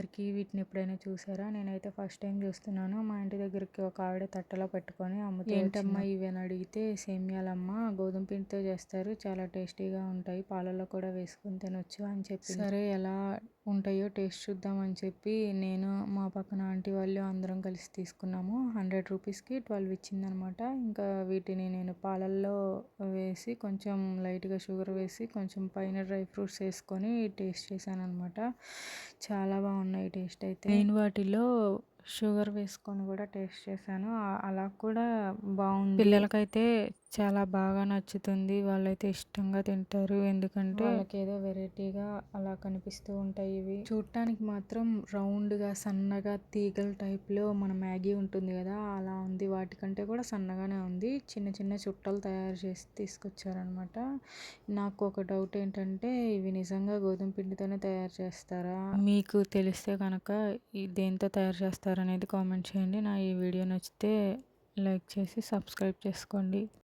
ఇంతవరకు వీటిని ఎప్పుడైనా చూసారా? నేనైతే ఫస్ట్ టైం చూస్తున్నాను. మా ఇంటి దగ్గరికి ఒక ఆవిడ తట్టలో పెట్టుకొని అమ్ముతూ ఏంటమ్మా ఇవి అని అడిగితే సేమియాలమ్మ గోధుమ పిండితో చేస్తారు, చాలా టేస్టీగా ఉంటాయి, పాలల్లో కూడా వేసుకొని తినొచ్చు అని చెప్పి. సరే ఎలా ఉంటాయో టేస్ట్ చూద్దాం అని చెప్పి నేను మా పక్కన ఆంటీ వాళ్ళు అందరం కలిసి తీసుకున్నాము. 100 రూపీస్కి 12 ఇచ్చిందనమాట. ఇంకా వీటిని నేను పాలల్లో వేసి కొంచెం లైట్గా షుగర్ వేసి కొంచెం పైన డ్రై ఫ్రూట్స్ వేసుకొని టేస్ట్ చేశాను అనమాట. చాలా బాగున్నాయి టేస్ట్ అయితే. నేను వాటిలో షుగర్ వేసుకొని కూడా టేస్ట్ చేశాను, అలా కూడా బాగుంది. పిల్లలకైతే చాలా బాగా నచ్చుతుంది, వాళ్ళైతే ఇష్టంగా తింటారు. ఎందుకంటే వాళ్ళకి ఏదో వెరైటీగా అలా కనిపిస్తూ ఉంటాయి. ఇవి చూడటానికి మాత్రం రౌండ్గా సన్నగా తీగల టైప్లో మన మ్యాగీ ఉంటుంది కదా, అలా ఉంది. వాటికంటే కూడా సన్నగానే ఉంది. చిన్న చిన్న చుట్టలు తయారు చేసి తీసుకొచ్చారనమాట. నాకు ఒక డౌట్ ఏంటంటే ఇవి నిజంగా గోధుమ పిండితోనే తయారు చేస్తారా? మీకు తెలిస్తే కనుక దేంతో తయారు చేస్తారనేది కామెంట్ చేయండి. నా ఈ వీడియో నచ్చితే లైక్ చేసి సబ్స్క్రైబ్ చేసుకోండి.